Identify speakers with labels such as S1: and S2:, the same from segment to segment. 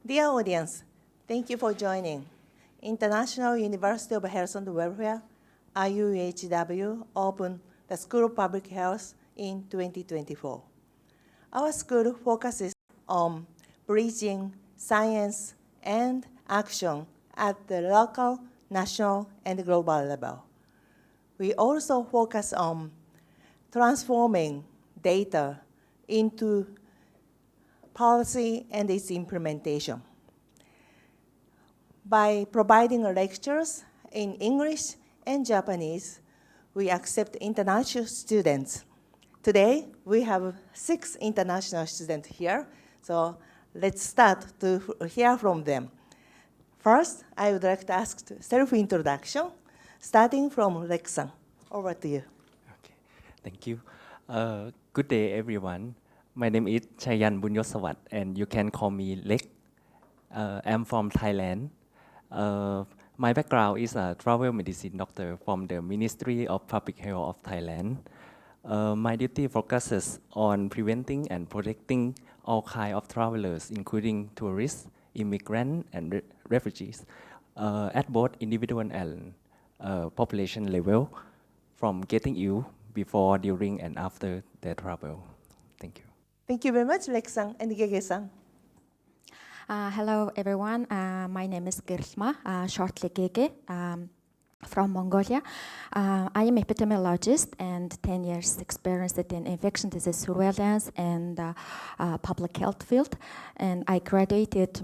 S1: Dear audience, thank you for joining. International University of Health and Welfare, IUHW, opened the School of Public Health in 2024. Our school focuses on bridging science and action at the local, national, and global level. We also focus on transforming data into policy and its implementation. By providing lectures in English and Japanese, we accept international students. Today, we have 6 international students here, so let's start to hear from them. First, I would like to ask self-introduction, starting from Lex-san. Over to you.
S2: Okay, thank you. Good day, everyone. My name is Chayan Bunyosawat, and you can call me Lek. I'm from Thailand. My background is a travel medicine doctor from the Ministry of Public Health of Thailand. My duty focuses on preventing and protecting all kinds of travelers, including tourists, immigrants, and refugees, at both individual and population level, from getting ill before, during, and after their travel. Thank you.
S1: Thank you very much, Lex-san and Gege-san.
S3: Hello, everyone. My name is Girsma, shortly Gege, from Mongolia. I am epidemiologist and 10 years experience in infection disease surveillance and public health field. And I graduated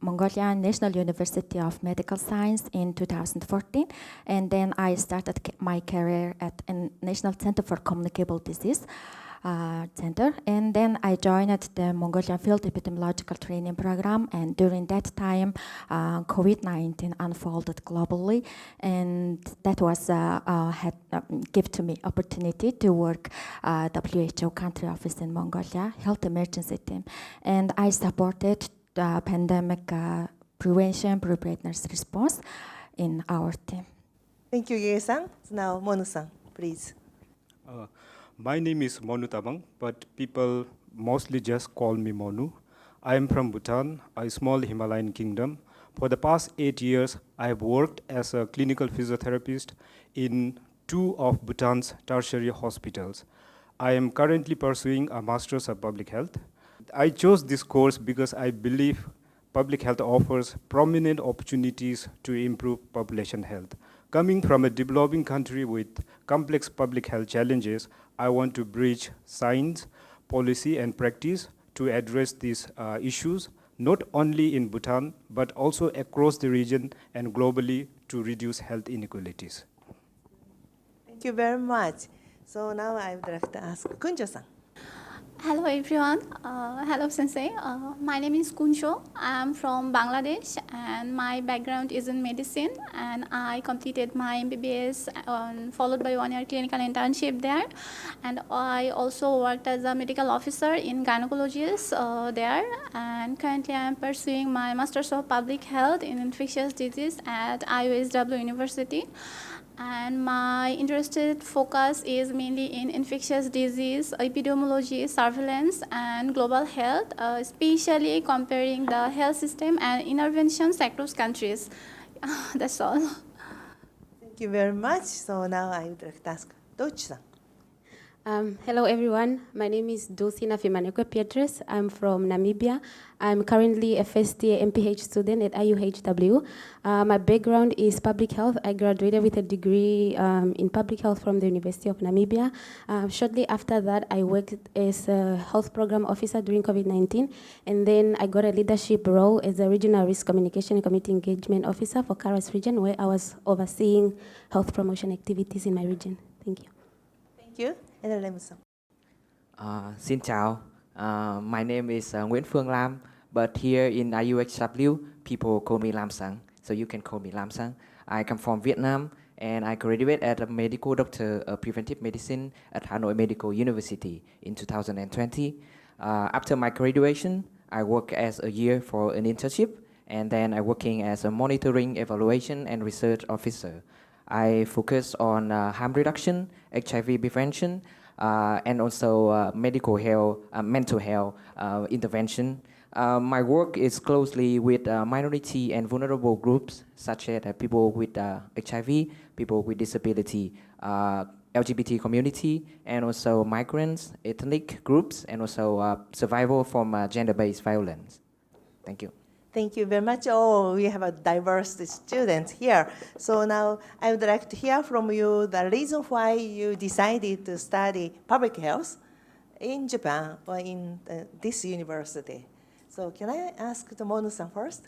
S3: Mongolian National University of Medical Science in 2014. And then I started my career at a National Center for Communicable Disease Center, and then I joined the Mongolian Field Epidemiological Training Program, and during that time COVID-19 unfolded globally, and that was give to me opportunity to work WHO country office in Mongolia, health emergency team, and I supported the pandemic prevention preparedness response in our team.
S1: Thank you, Gege-san. Now, Monu-san, please.
S4: My name is Monu Tabang, but people mostly just call me Monu. I am from Bhutan, a small Himalayan kingdom. For the past 8 years, I have worked as a clinical physiotherapist in 2 of Bhutan's tertiary hospitals. I am currently pursuing a Master's of Public Health. I chose this course because I believe public health offers prominent opportunities to improve population health. Coming from a developing country with complex public health challenges, I want to bridge science, policy, and practice to address these issues, not only in Bhutan, but also across the region and globally to reduce health inequalities.
S1: Thank you very much. So now I would like to ask Kunjo-san.
S5: Hello everyone. Hello Sensei. My name is Kunjo. I am from Bangladesh and my background is in medicine, and I completed my MBBS followed by 1-year clinical internship there, and I also worked as a medical officer in gynecologists there, and currently I am pursuing my Master's of Public Health in Infectious Disease at IUHW University. And my interested focus is mainly in infectious disease, epidemiology, surveillance, and global health, especially comparing the health system and interventions across countries. That's all.
S1: Thank you very much. So now I would like to ask Doch-san.
S6: Hello everyone, my name is Dulcina Fimaneko Pietres. I'm from Namibia. I'm currently a first year MPH student at IUHW. My background is public health. I graduated with a degree in public health from the University of Namibia. Shortly after that, I worked as a health program officer during COVID-19, and then I got a leadership role as a regional risk communication and community engagement officer for Karas region, where I was overseeing health promotion activities in my region. Thank you.
S1: Thank you. And Lem-san.
S7: Xin chào. My name is Nguyễn Phương Lam, but here in IUHW, people call me Lam Sang, so you can call me Lam Sang. I come from Vietnam, and I graduated as a medical doctor of preventive medicine at Hanoi Medical University in 2020. After my graduation, I worked as a year for an internship, and then I working as a monitoring, evaluation, and research officer. I focus on harm reduction, HIV prevention, and also medical health, mental health intervention. My work is closely with minority and vulnerable groups, such as people with HIV, people with disability, LGBT community, and also migrants, ethnic groups, and also survival from gender-based violence. Thank you.
S1: Thank you very much. Oh, we have a diverse students here. So now I would like to hear from you the reason why you decided to study public health in Japan or in this university. So can I ask Mono-san first?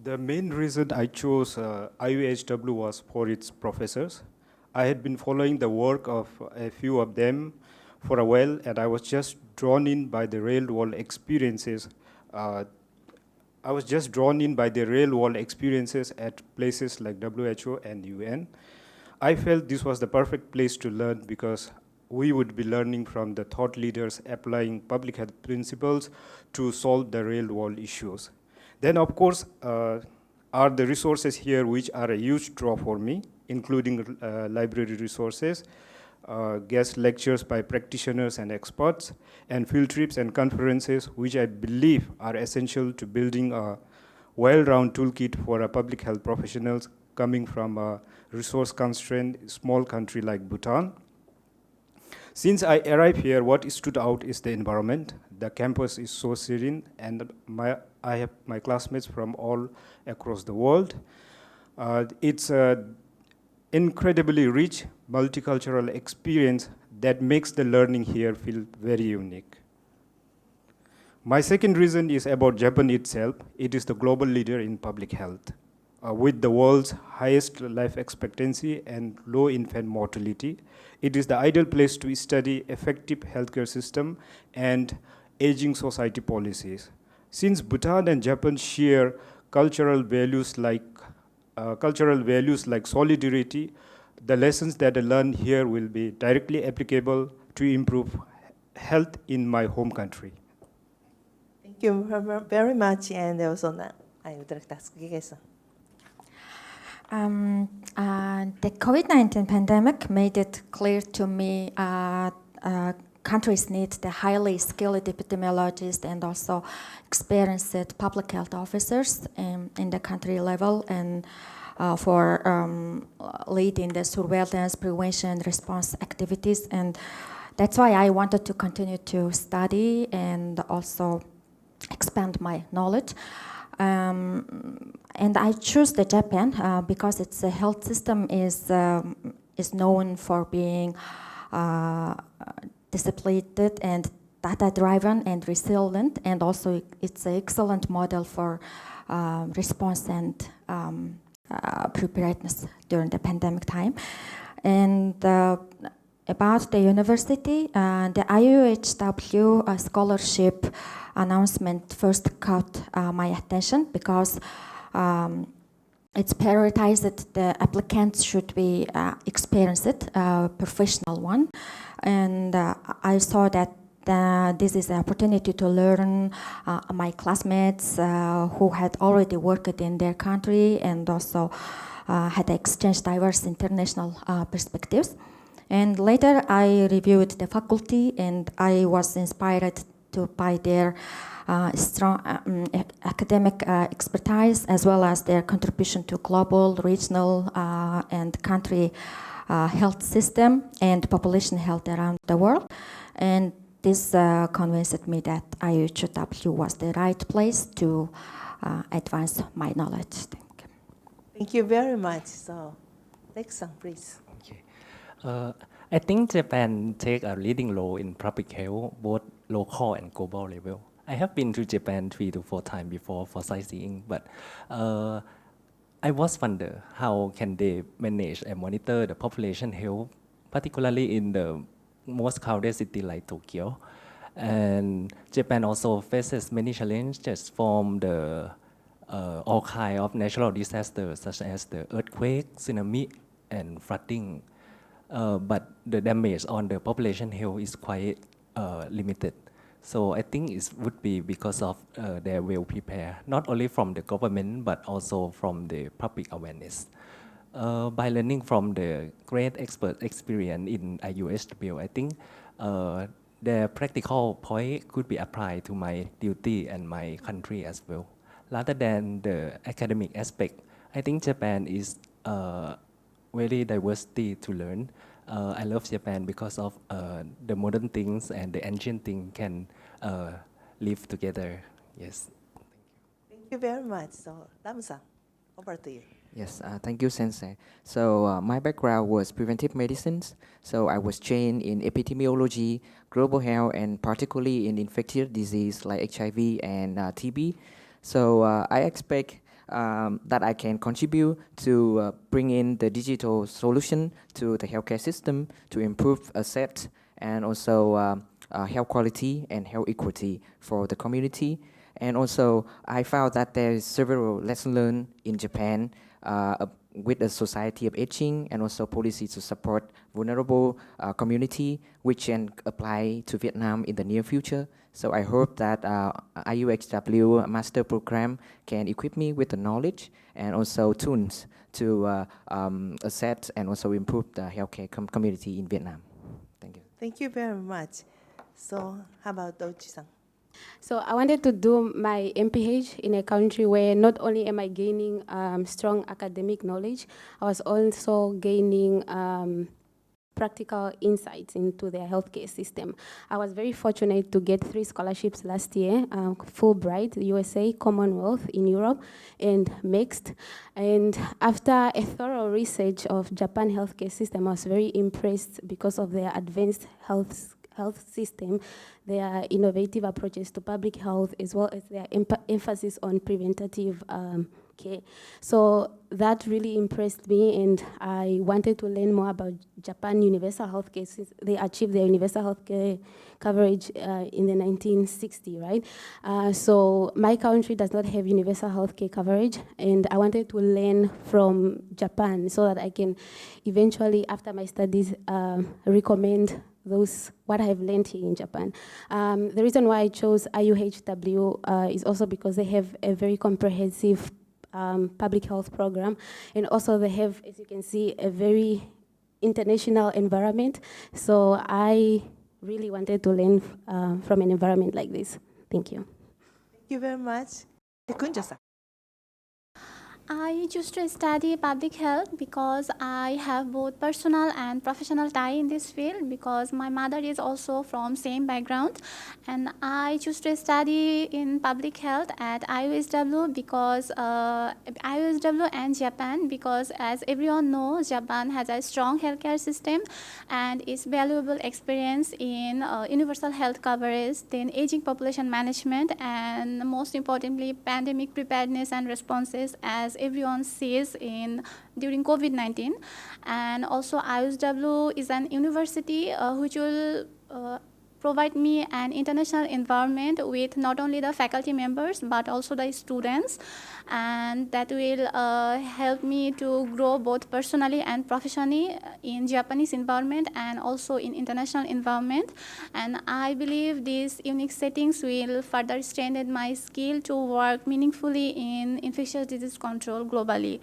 S4: The main reason I chose IUHW was for its professors. I had been following the work of a few of them for a while, and I was just drawn in by the real-world experiences. At places like WHO and UN. I felt this was the perfect place to learn because we would be learning from the thought leaders applying public health principles to solve the real-world issues. Then, of course, are the resources here which are a huge draw for me, including library resources, guest lectures by practitioners and experts, and field trips and conferences, which I believe are essential to building a well-rounded toolkit for public health professionals coming from a resource-constrained small country like Bhutan. Since I arrived here, what stood out is the environment. The campus is so serene, and I have my classmates from all across the world. It's an incredibly rich multicultural experience that makes the learning here feel very unique. My second reason is about Japan itself. It is the global leader in public health. With the world's highest life expectancy and low infant mortality, it is the ideal place to study effective healthcare system and aging society policies. Since Bhutan and Japan share cultural values like solidarity, the lessons that I learned here will be directly applicable to improve health in my home country.
S1: Thank you very much. And also now, I would like to ask Gege-san.
S3: The COVID-19 pandemic made it clear to me countries need the highly skilled epidemiologists and also experienced public health officers in the country level and for leading the surveillance, prevention, response activities. And that's why I wanted to continue to study and also expand my knowledge. And I chose the Japan because its health system is known for being disciplined and data-driven and resilient, and also it's an excellent model for response and preparedness during the pandemic time. And about the university, the IUHW scholarship announcement first caught my attention because it's prioritized the applicants should be experienced, professional one. And I saw that this is an opportunity to learn my classmates who had already worked in their country and also had exchanged diverse international perspectives. And later I reviewed the faculty and I was inspired by their strong academic expertise as well as their contribution to global, regional, and country health system and population health around the world. And this convinced me that IUHW was the right place to advance my knowledge. Thank you.
S1: Thank you very much. So, Lex-san, please.
S2: Okay. I think Japan take a leading role in public health, both local and global level. I have been to Japan 3 to 4 times before for sightseeing, but I was wonder how can they manage and monitor the population health, particularly in the most crowded city like Tokyo. And Japan also faces many challenges from the all kinds of natural disasters such as the earthquake, tsunami, and flooding. But the damage on the population health is quite limited. So I think it would be because of their well prepared, not only from the government, but also from the public awareness. By learning from the great expert experience in IUHW, I think their practical point could be applied to my duty and my country as well. Rather than the academic aspect, I think Japan is very diversity to learn. I love Japan because of the modern things and the ancient thing can live together. Yes.
S1: Thank you very much. So, Ram-san, over to you.
S7: Yes, thank you, Sensei. So my background was preventive medicines. So I was trained in epidemiology, global health, and particularly in infectious disease like HIV and TB. So I expect that I can contribute to bring in the digital solution to the healthcare system to improve access and also health quality and health equity for the community. And also, I found that there is several lessons learned in Japan with the society of aging and also policy to support vulnerable community, which can apply to Vietnam in the near future. So I hope that IUHW master program can equip me with the knowledge and also tools to assess and also improve the healthcare community in Vietnam. Thank you.
S1: Thank you very much. So, how about Dochi-san?
S6: So I wanted to do my MPH in a country where not only am I gaining strong academic knowledge, I was also gaining practical insights into their healthcare system. I was very fortunate to get 3 scholarships last year, Fulbright, USA, Commonwealth in Europe, and mixed. And after a thorough research of Japan healthcare system, I was very impressed because of their advanced health system, their innovative approaches to public health, as well as their emphasis on preventative care. So that really impressed me, and I wanted to learn more about Japan universal healthcare, since they achieved their universal healthcare coverage in the 1960s, right? So my country does not have universal healthcare coverage, and I wanted to learn from Japan so that I can eventually, after my studies, recommend what I've learned here in Japan. The reason why I chose IUHW is also because they have a very comprehensive public health program, and also they have, as you can see, a very international environment. So I really wanted to learn from an environment like this. Thank you.
S1: Thank you very much. Kunjo-san.
S5: I choose to study public health because I have both personal and professional tie in this field, because my mother is also from same background, and I choose to study in public health at IUHW because IUHW and Japan, because as everyone knows, Japan has a strong healthcare system and its valuable experience in universal health coverage, then aging population management, and most importantly pandemic preparedness and responses, as everyone sees during COVID-19. And also IUHW is an university which will provide me an international environment with not only the faculty members but also the students, and that will help me to grow both personally and professionally in Japanese environment and also in international environment. And I believe these unique settings will further strengthen my skill to work meaningfully in infectious disease control globally.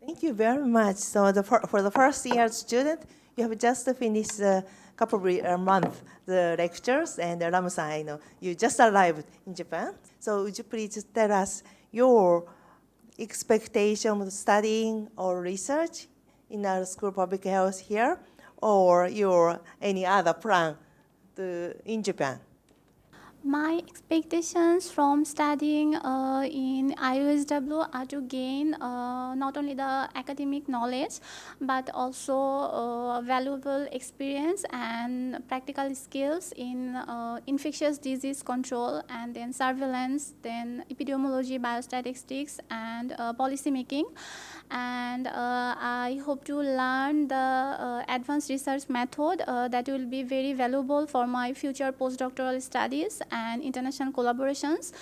S1: Thank you very much. So for the first year student, you have just finished a couple of months the lectures, and Ram-san, I know you just arrived in Japan. So would you please tell us your expectation of studying or research in our School of Public Health here, or your any other plan in Japan?
S5: My expectations from studying in IUHW are to gain not only the academic knowledge but also valuable experience and practical skills in infectious disease control, and then surveillance, then epidemiology, biostatistics, and policy making. And I hope to learn the advanced research method that will be very valuable for my future postdoctoral studies and international collaborations.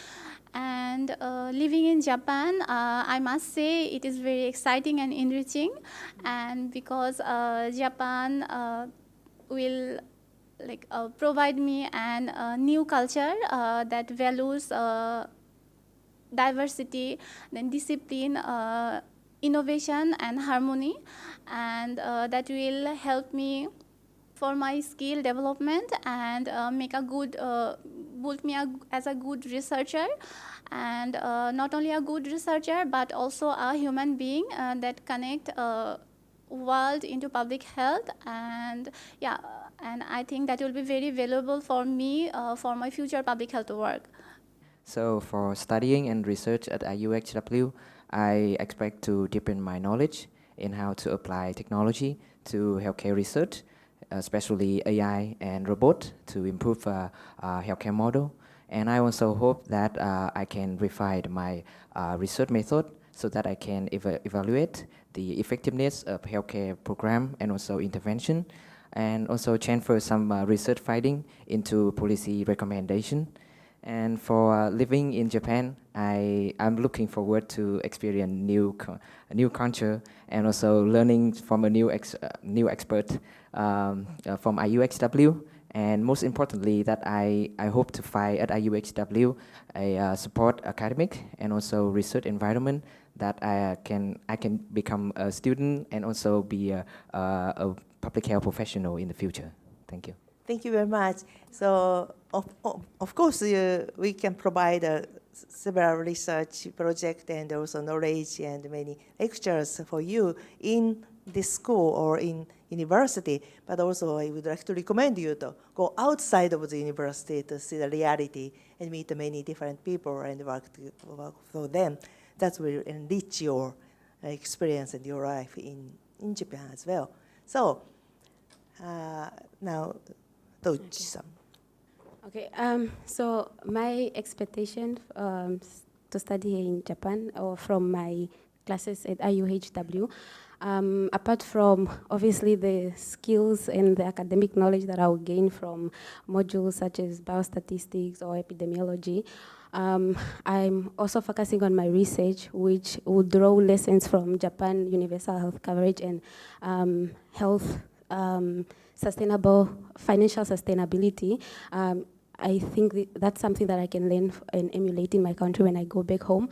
S5: And living in Japan, I must say it is very exciting and enriching, and because Japan will provide me a new culture that values diversity, then discipline, innovation and harmony, and that will help me for my skill development and make a good, build me as a good researcher, and not only a good researcher but also a human being that connect world into public health. And yeah, and I think that will be very valuable for me for my future public health work.
S7: So for studying and research at IUHW, I expect to deepen my knowledge in how to apply technology to healthcare research, especially AI and robot to improve healthcare model. And I also hope that I can refine my research method so that I can evaluate the effectiveness of healthcare program and also intervention, and also transfer some research finding into policy recommendation. And for living in Japan, I'm looking forward to experience a new culture and also learning from a new expert from IUHW. And most importantly, that I hope to find at IUHW a support academic and also research environment that I can become a student and also be a public health professional in the future. Thank you.
S1: Thank you very much. So, of course, we can provide several research projects and also knowledge and many lectures for you in this school or in university. But also, I would like to recommend you to go outside of the university to see the reality and meet many different people and work for them. That will enrich your experience and your life in Japan as well. So, now, Tochi-san.
S6: Okay, so my expectation to study here in Japan or from my classes at IUHW, apart from obviously the skills and the academic knowledge that I will gain from modules such as biostatistics or epidemiology, I'm also focusing on my research, which will draw lessons from Japan universal health coverage and health sustainable financial sustainability. I think that's something that I can learn and emulate in my country when I go back home.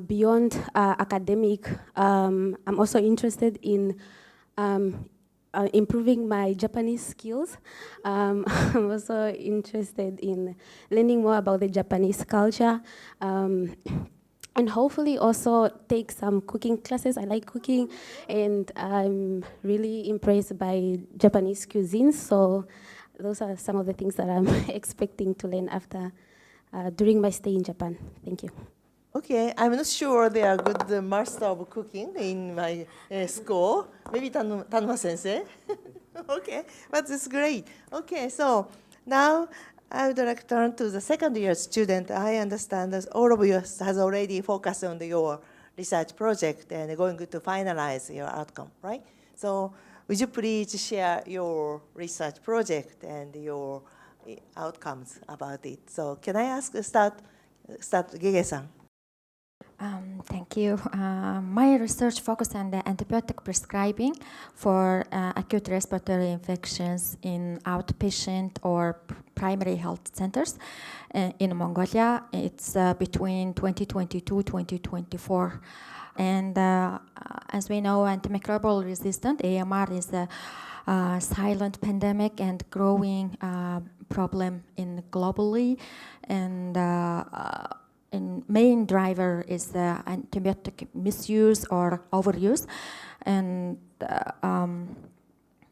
S6: Beyond academic, I'm also interested in improving my Japanese skills. I'm also interested in learning more about the Japanese culture. And hopefully also take some cooking classes. I like cooking, and I'm really impressed by Japanese cuisine. So those are some of the things that I'm expecting to learn after, during my stay in Japan. Thank you.
S1: Okay, I'm not sure they are good master of cooking in my school. Maybe Tanuma Sensei. Okay, but it's great. Okay, so now I would like to turn to the second year student. I understand that all of you has already focused on your research project and going to finalize your outcome, right? So would you please share your research project and your outcomes about it? So can I ask, start Gege-san.
S3: Thank you. My research focused on the antibiotic prescribing for acute respiratory infections in outpatient or primary health centers in Mongolia. It's between 2022-2024. And as we know, antimicrobial resistant AMR is a silent pandemic and growing problem globally. And main driver is the antibiotic misuse or overuse. And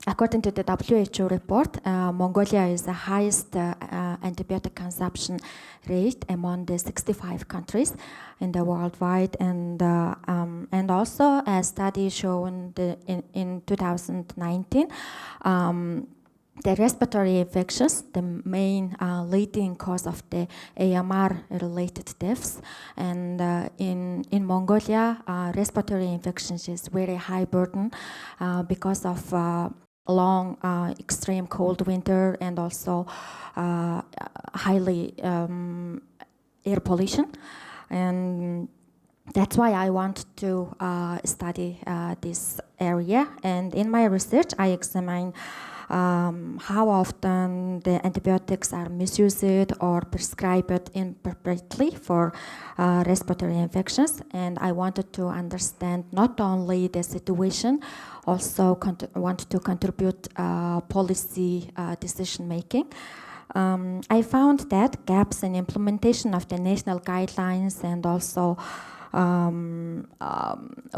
S3: according to the WHO report, Mongolia is the highest antibiotic consumption rate among the 65 countries in the worldwide. And also a study shown in 2019, the respiratory infections, the main leading cause of the AMR-related deaths. And in Mongolia, respiratory infections is very high burden because of long, extreme cold winter and also highly air pollution. And That's why I want to study this area. And in my research, I examine how often the antibiotics are misused or prescribed inappropriately for respiratory infections. And I wanted to understand not only the situation, also want to contribute policy decision making. I found that gaps in implementation of the national guidelines and also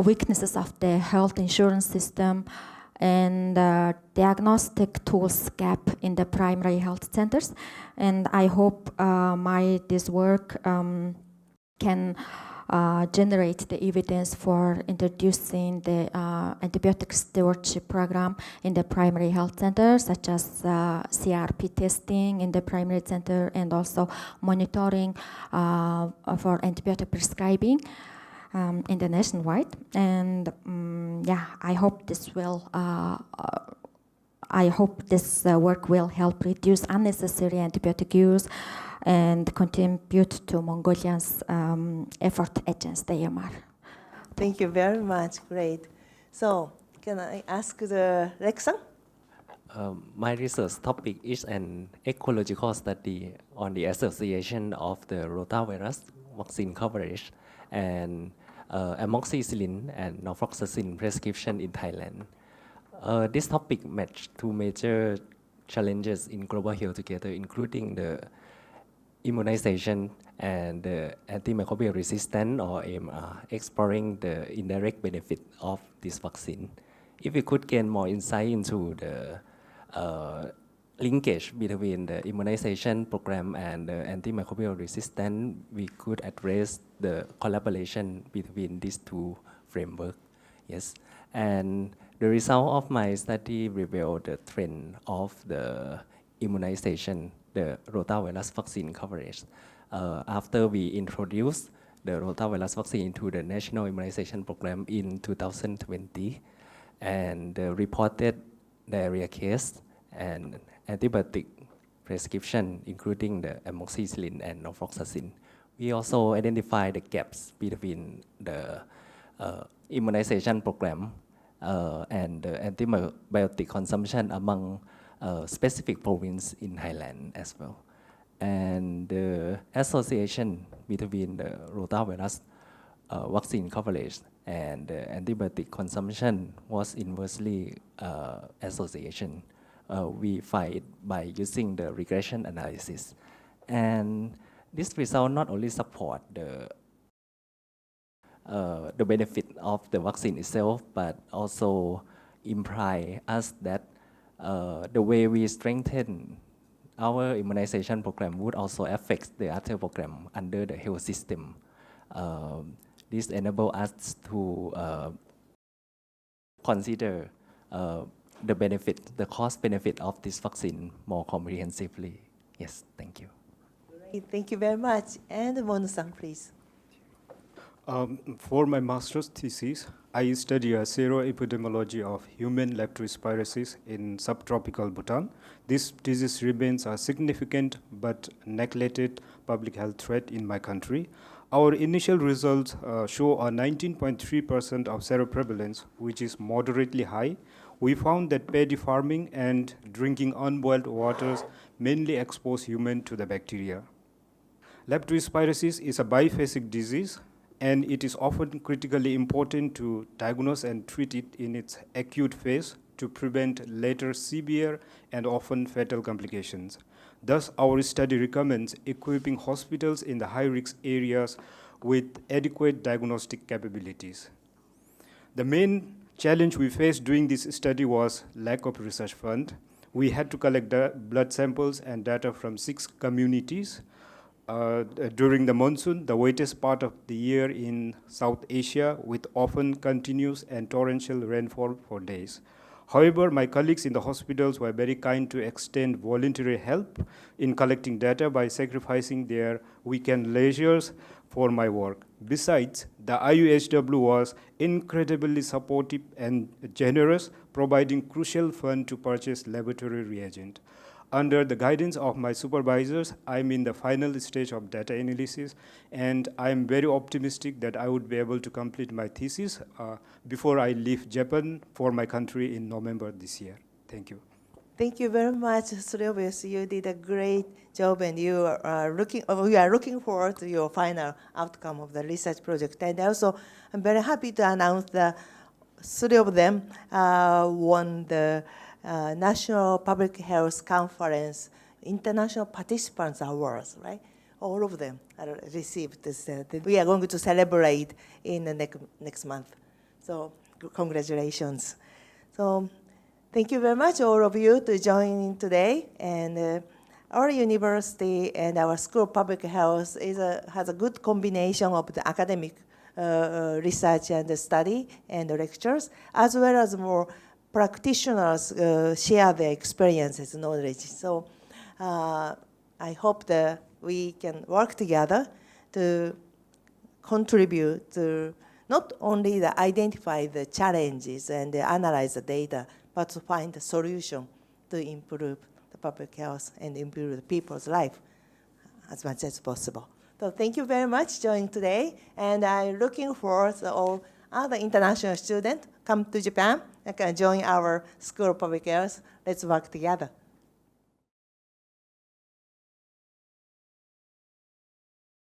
S3: weaknesses of the health insurance system and diagnostic tools gap in the primary health centers. And I hope this work can generate the evidence for introducing the antibiotic stewardship program in the primary health center, such as CRP testing in the primary center and also monitoring for antibiotic prescribing in the nationwide. And I hope this will. I hope this work will help reduce unnecessary antibiotic use and contribute to Mongolians' effort against the AMR.
S1: Thank you very much. Great. So, can I ask the Rexan?
S2: My research topic is an ecological study on the association of the rotavirus vaccine coverage and amoxicillin and norfloxacin prescription in Thailand. This topic matched two major challenges in global health together, including the immunization and the antimicrobial resistance or AMR, exploring the indirect benefit of this vaccine. If we could gain more insight into the linkage between the immunization program and the antimicrobial resistance, we could address the collaboration between these two frameworks. Yes, and the result of my study revealed the trend of the immunization, the rotavirus vaccine coverage. After we introduced the rotavirus vaccine into the National Immunization Program in 2020, and reported diarrhea case and antibiotic prescription, including the amoxicillin and norfloxacin. We also identified the gaps between the immunization program and the antibiotic consumption among specific provinces in Thailand as well. And the association between the rotavirus vaccine coverage and the antibiotic consumption was inversely association. We find it by using the regression analysis. And this result not only support the benefit of the vaccine itself, but also imply us that the way we strengthen our immunization program would also affect the other program under the health system. This enables us to consider the benefit, the cost benefit of this vaccine more comprehensively. Yes, thank you.
S1: Great. Thank you very much. And Monu-san, please.
S4: For my master's thesis, I study a seroepidemiology of human leptospirosis in subtropical Bhutan. This disease remains a significant but neglected public health threat in my country. Our initial results show a 19.3% of seroprevalence, which is moderately high. We found that paddy farming and drinking unboiled waters mainly expose humans to the bacteria. Leptospirosis is a biphasic disease, and it is often critically important to diagnose and treat it in its acute phase to prevent later severe and often fatal complications. Thus, our study recommends equipping hospitals in the high-risk areas with adequate diagnostic capabilities. The main challenge we faced during this study was lack of research fund. We had to collect blood samples and data from 6 communities. During the monsoon, the wettest part of the year in South Asia, with often continuous and torrential rainfall for days. However, my colleagues in the hospitals were very kind to extend voluntary help in collecting data by sacrificing their weekend leisures for my work. Besides, the IUHW was incredibly supportive and generous, providing crucial funds to purchase laboratory reagent. Under the guidance of my supervisors, I'm in the final stage of data analysis, and I'm very optimistic that I would be able to complete my thesis before I leave Japan for my country in November this year. Thank you.
S1: Thank you very much, Sylvius. You did a great job, and we are looking forward to your final outcome of the research project. And also, I'm very happy to announce that 3 of them won the National Public Health Conference International Participants Awards, right? All of them are received this. We are going to celebrate in the next month. So congratulations. So thank you very much, all of you, to join in today. And our university and our School of Public Health has a good combination of the academic research and study and lectures, as well as more practitioners share their experiences and knowledge. So I hope that we can work together to contribute to not only identify the challenges and analyze the data, but to find a solution to improve the public health and improve the people's life as much as possible. So thank you very much for joining today, and I'm looking forward to all other international students come to Japan and can join our School of Public Health. Let's work together.